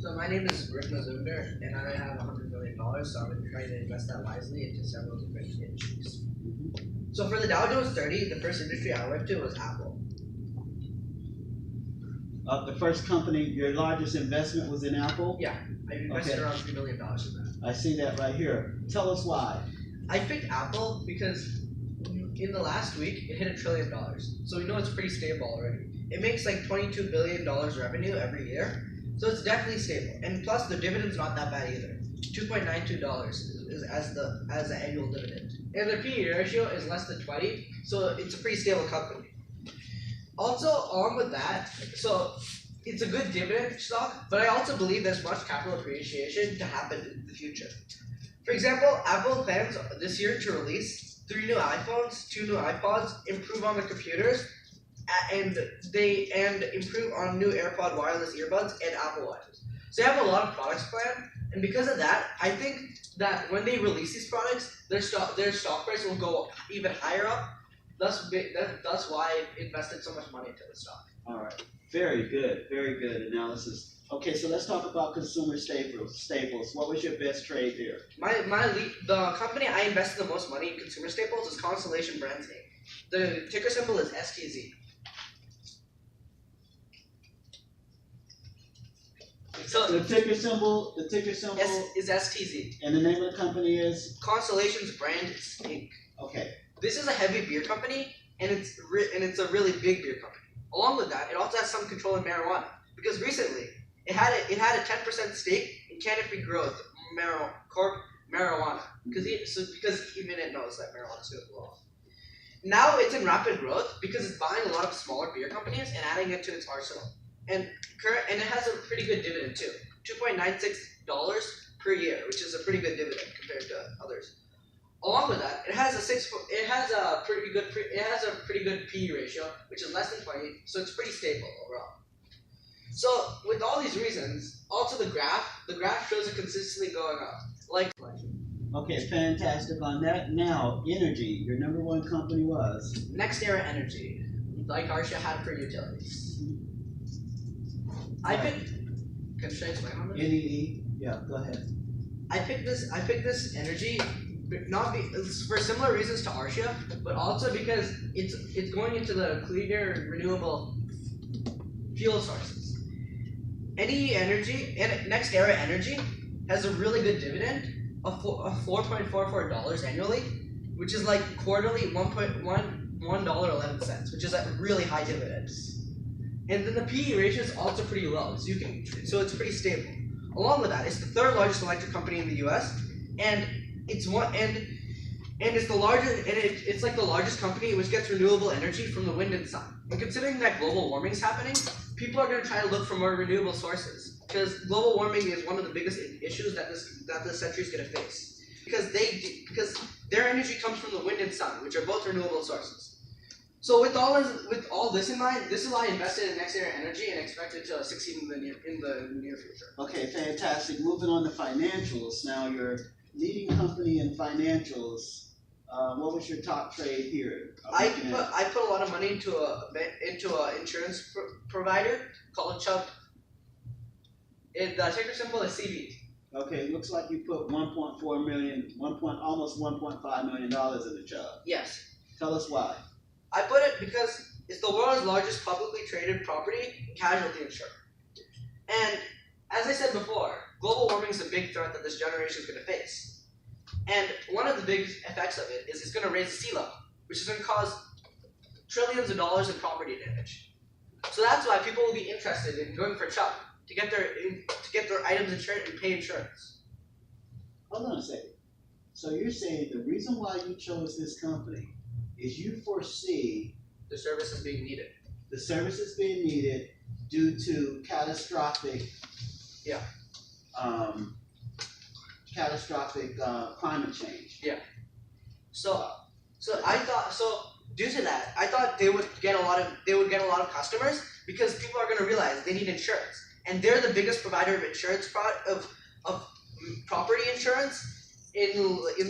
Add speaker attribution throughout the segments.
Speaker 1: So my name is Rhik Mazumdar, and I have $100 million, so I'm trying to invest that wisely into several different industries. So for the Dow Jones 30, the first industry I went to was Apple.
Speaker 2: The first company, your largest investment was in Apple?
Speaker 1: Yeah, I invested around $3 million in that.
Speaker 2: I see that right here. Tell us why.
Speaker 1: I picked Apple because in the last week, it hit $1 trillion. So we know it's pretty stable already. It makes like $22 billion revenue every year. So it's definitely stable. And plus the dividend's not that bad either. $2.92 is as the annual dividend. And the PE ratio is less than 20, so it's a pretty stable company. Also, along with that, so it's a good dividend stock, but I also believe there's much capital appreciation to happen in the future. For example, Apple plans this year to release 3 new iPhones, 2 new iPods, improve on the computers, and improve on new AirPod wireless earbuds and Apple Watches. So they have a lot of products planned, and because of that, I think that when they release these products, their stock price will go even higher up. That's why I invested so much money into the stock.
Speaker 2: All right, very good analysis. Okay, so let's talk about consumer staples. What was your best trade there?
Speaker 1: The company I invested the most money in consumer staples is Constellation Brands Inc. The ticker symbol is STZ. So
Speaker 2: the ticker symbol
Speaker 1: is STZ.
Speaker 2: And the name of the company is
Speaker 1: Constellation's Brands Inc.
Speaker 2: Okay.
Speaker 1: This is a heavy beer company, and it's a really big beer company. Along with that, it also has some control in marijuana because recently it had a 10% stake in Canopy Growth marijuana because Eminent knows that marijuana is going to blow off. Now it's in rapid growth because it's buying a lot of smaller beer companies and adding it to its arsenal. And it has a pretty good dividend too, $2.96 per year, which is a pretty good dividend compared to others. Along with that, it has a pretty good PE ratio, which is less than 20, so it's pretty stable overall. So with all these reasons, also the graph shows it consistently going up.
Speaker 2: Okay, fantastic on that. Now, energy, your number one company was?
Speaker 1: NextEra Energy, like Arsha had for utilities. Can I explain on this?
Speaker 2: NEE, yeah, go ahead.
Speaker 1: I picked this energy for similar reasons to Arshia, but also because it's going into the cleaner renewable fuel sources. NextEra Energy has a really good dividend of $4.44 annually, which is like quarterly $1.11, which is a really high dividend. And then the PE ratio is also pretty low, so it's pretty stable. Along with that, it's the third largest electric company in the U.S. and it's the largest, and it's like the largest company which gets renewable energy from the wind and sun. And considering that global warming is happening, people are going to try to look for more renewable sources because global warming is one of the biggest issues that this century is going to face because their energy comes from the wind and sun, which are both renewable sources. So with all this in mind, this is why I invested in NextEra Energy and expect it to succeed in the near future.
Speaker 2: Okay, fantastic. Moving on to financials. Now, your leading company in financials. What was your top trade here?
Speaker 1: I put a lot of money into an insurance provider called Chubb. The ticker symbol is CB.
Speaker 2: Okay, looks like you put almost $1.5 million in the Chubb.
Speaker 1: Yes.
Speaker 2: Tell us why.
Speaker 1: I put it because it's the world's largest publicly traded property and casualty insurer. And as I said before, global warming is a big threat that this generation is going to face. And one of the big effects of it is it's going to raise the sea level, which is going to cause trillions of dollars in property damage. So that's why people will be interested in going for Chubb to get their items insured and pay insurance.
Speaker 2: Hold on a second. So you're saying the reason why you chose this company is you foresee
Speaker 1: the services being needed.
Speaker 2: The services being needed due to catastrophic climate change.
Speaker 1: Yeah. So due to that, I thought they would get a lot of customers because people are going to realize they need insurance, and they're the biggest provider of insurance of property insurance in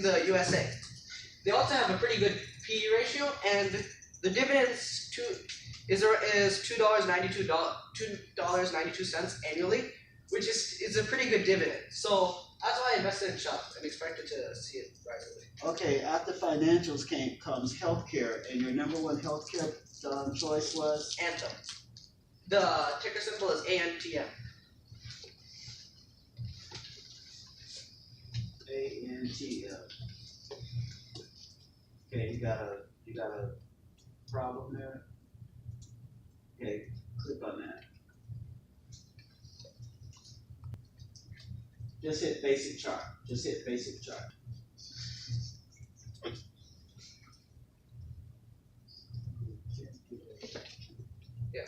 Speaker 1: the USA. They also have a pretty good PE ratio, and the dividends is $2.92 annually, which is a pretty good dividend. So that's why I invested in Chubb and expected to see it rise away.
Speaker 2: Okay, after financials comes healthcare, and your number one healthcare choice was?
Speaker 1: Anthem. The ticker symbol is ANTM.
Speaker 2: ANTM. Okay, you got a problem there? Okay, click on that. Just hit basic chart. Just hit basic chart.
Speaker 1: Yeah.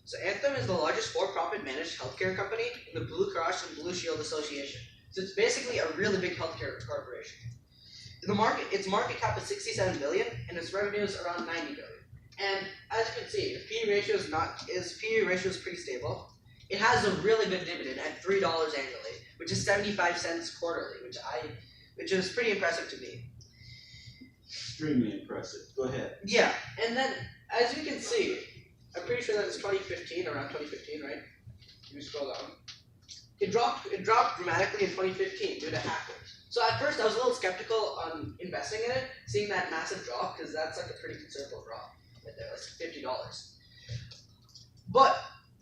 Speaker 1: So Anthem is the largest for-profit managed healthcare company in the Blue Cross and Blue Shield Association. So it's basically a really big healthcare corporation. Its market cap is 67 billion, and its revenue is around 90 billion. And as you can see, its PE ratio is pretty stable. It has a really good dividend at $3 annually, which is 75 cents quarterly, which is pretty impressive to me.
Speaker 2: Extremely impressive. Go ahead.
Speaker 1: Yeah, and then as you can see, I'm pretty sure that it's 2015, around 2015, right? If you scroll down, it dropped dramatically in 2015 due to hackers. So at first I was a little skeptical on investing in it, seeing that massive drop, because that's like a pretty considerable drop right there, like $50. But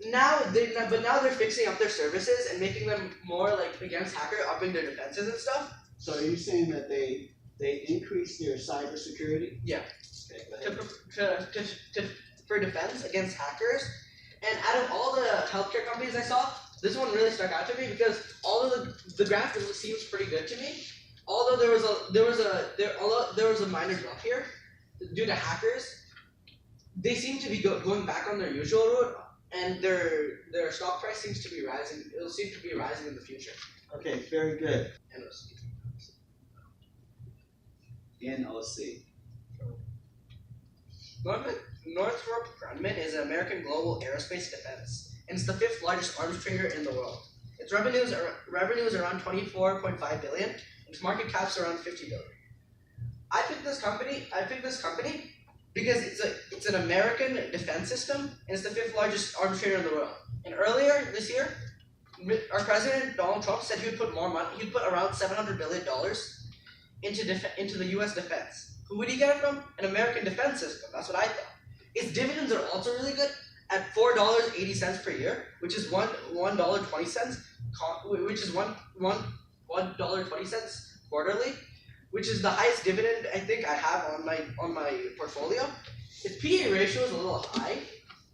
Speaker 1: now they're fixing up their services and making them more like against hacker, upping their defenses and stuff.
Speaker 2: So are you saying that they increased their cybersecurity?
Speaker 1: Yeah.
Speaker 2: Okay, go ahead.
Speaker 1: For defense against hackers. And out of all the healthcare companies I saw, this one really stuck out to me because although the graph seems pretty good to me, although there was a minor drop here due to hackers, they seem to be going back on their usual route, and their stock price seems to be rising. It'll seem to be rising in the future.
Speaker 2: Okay, very good.
Speaker 1: NOC.
Speaker 2: NOC.
Speaker 1: Northrop Grumman is an American global aerospace defense, and it's the 5th largest arms trader in the world. Its revenue is around 24.5 billion, and its market cap's around 50 billion. I picked this company because it's an American defense system, and it's the 5th largest arms trader in the world. And earlier this year, our president Donald Trump said he would put more money. He'd put around $700 billion into the U.S. defense. Who would he get it from? An American defense system. That's what I thought. Its dividends are also really good at $4.80 per year, which is $1.20, which is $1.20 quarterly, which is the highest dividend I think I have on my portfolio. Its PE ratio is a little high,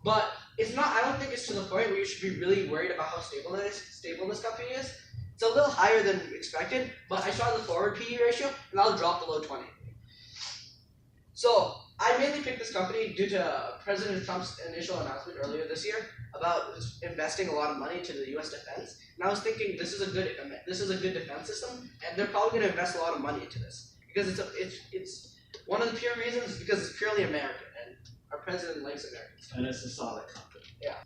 Speaker 1: but it's not. I don't think it's to the point where you should be really worried about how stable this company is. It's a little higher than expected, but I saw the forward PE ratio, and that'll drop below 20. So I mainly picked this company due to President Trump's initial announcement earlier this year about investing a lot of money to the U.S. defense. And I was thinking this is a good defense system, and they're probably going to invest a lot of money into this because it's one of the pure reasons is because it's purely American, and our president likes Americans.
Speaker 2: And it's a solid company.
Speaker 1: Yeah.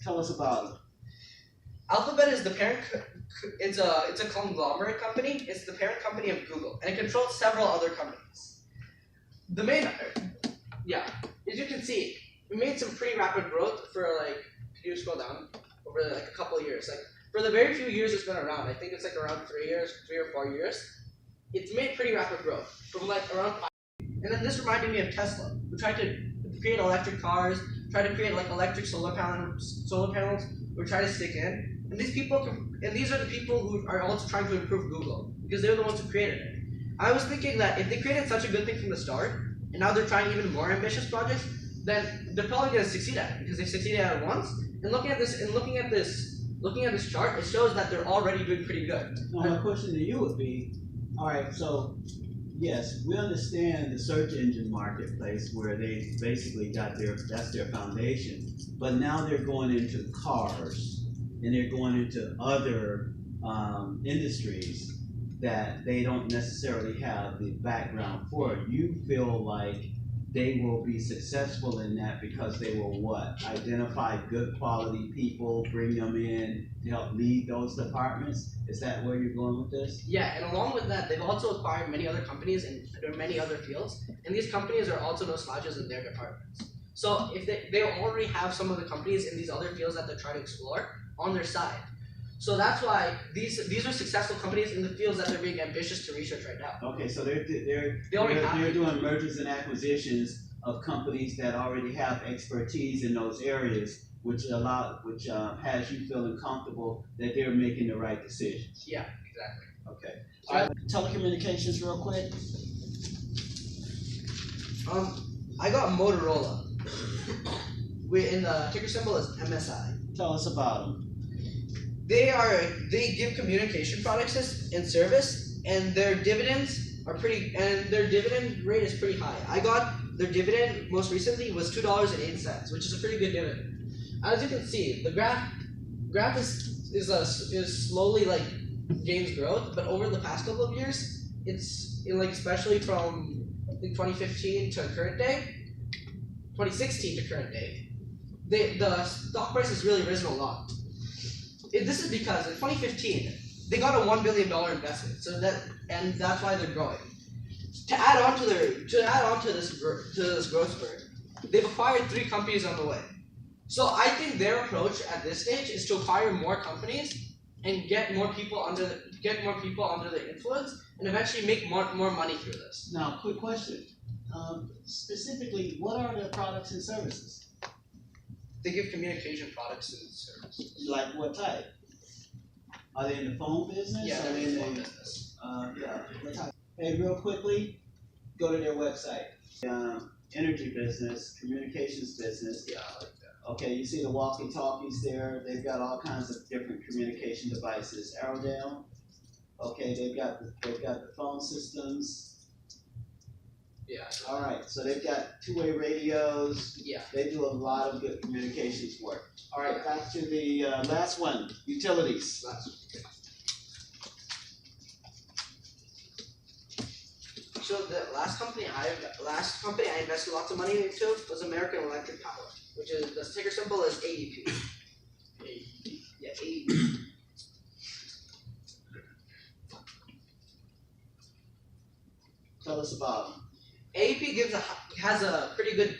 Speaker 2: Tell us about it.
Speaker 1: Alphabet is the parent. It's a conglomerate company. It's the parent company of Google, and it controls several other companies. As you can see, we made some pretty rapid growth for like. Can you scroll down over like a couple of years? Like for the very few years it's been around. I think it's like around 3 or 4 years. It's made pretty rapid growth from like around 5. And then this reminded me of Tesla. We tried to create electric cars, tried to create like electric solar panels. We try to stick in. And these are the people who are also trying to improve Google because they're the ones who created it. I was thinking that if they created such a good thing from the start, and now they're trying even more ambitious projects, then they're probably going to succeed at it because they succeeded at it once. And looking at this chart, it shows that they're already doing pretty good.
Speaker 2: Now, my question to you would be, all right, so yes, we understand the search engine marketplace where they basically that's their foundation, but now they're going into cars. And they're going into other industries that they don't necessarily have the background for. You feel like they will be successful in that because they will what? Identify good quality people, bring them in to help lead those departments? Is that where you're going with this?
Speaker 1: Yeah, and along with that, they've also acquired many other companies in many other fields, and these companies are also no slouches in their departments. So if they already have some of the companies in these other fields that they're trying to explore on their side. So that's why these are successful companies in the fields that they're being ambitious to research right now.
Speaker 2: Okay, so they're
Speaker 1: already
Speaker 2: doing mergers and acquisitions of companies that already have expertise in those areas, which has you feeling comfortable that they're making the right decisions.
Speaker 1: Yeah, exactly.
Speaker 2: Okay.
Speaker 3: All right, telecommunications real quick.
Speaker 1: I got Motorola. In the ticker symbol is MSI.
Speaker 2: Tell us about them.
Speaker 1: They give communication products and service, and their dividends are their dividend rate is pretty high. I got their dividend most recently was $2.08, which is a pretty good dividend. As you can see, the graph is slowly like gains growth, but over the past couple of years, it's especially from 2015 to current day, 2016 to current day, the stock price has really risen a lot. This is because in 2015 they got a $1 billion investment, and that's why they're growing. To add on to this growth spurt, they've acquired 3 companies on the way. So I think their approach at this stage is to acquire more companies and get more people under their influence, and eventually make more money through this.
Speaker 3: Now, quick question. Specifically, what are their products and services?
Speaker 1: They give communication products and services.
Speaker 3: Like what type?
Speaker 2: Are they in the phone business?
Speaker 1: Yeah,
Speaker 2: Are
Speaker 1: they're
Speaker 2: they
Speaker 1: in the phone business.
Speaker 2: Yeah. What type? Hey, real quickly, go to their website. Energy business, communications business.
Speaker 1: Yeah, I like that.
Speaker 2: Okay, you see the walkie-talkies there. They've got all kinds of different communication devices. Aerodale. Okay, they've got the phone systems.
Speaker 1: Yeah.
Speaker 2: All right, so they've got two-way radios.
Speaker 1: Yeah.
Speaker 2: They do a lot of good communications work. All right, back to the last one, utilities.
Speaker 1: So the last company I invested lots of money into was American Electric Power, which is the ticker symbol is AEP. Yeah, AEP.
Speaker 2: Tell us about them.
Speaker 1: AEP has a pretty good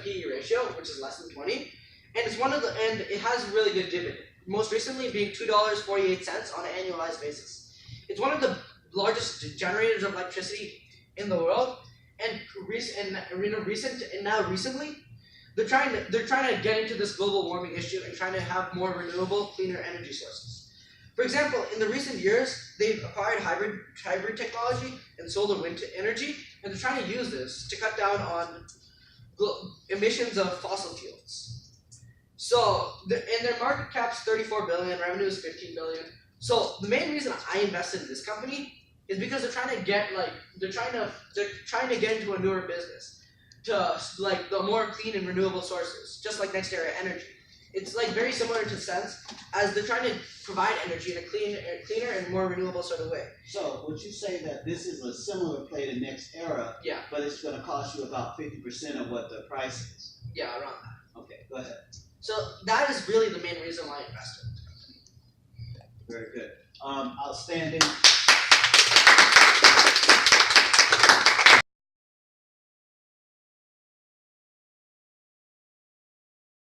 Speaker 1: PE ratio, which is less than 20, and it has a really good dividend. Most recently being $2.48 on an annualized basis. It's one of the largest generators of electricity in the world, and recently they're trying to get into this global warming issue and trying to have more renewable, cleaner energy sources. For example, in the recent years, they've acquired hybrid technology and solar wind energy, and they're trying to use this to cut down on emissions of fossil fuels. So, their market cap's 34 billion, revenue is 15 billion. So the main reason I invested in this company is because they're trying to get into a newer business, to the more clean and renewable sources, just like next era energy. It's very similar to sense as they're trying to provide energy in a cleaner and more renewable sort of way.
Speaker 2: So would you say that this is a similar play to next era?
Speaker 1: Yeah.
Speaker 2: But it's going to cost you about 50% of what the price is.
Speaker 1: Yeah, around that.
Speaker 2: Okay, go ahead.
Speaker 1: So that is really the main reason why I invested in the company.
Speaker 2: Very good. Outstanding.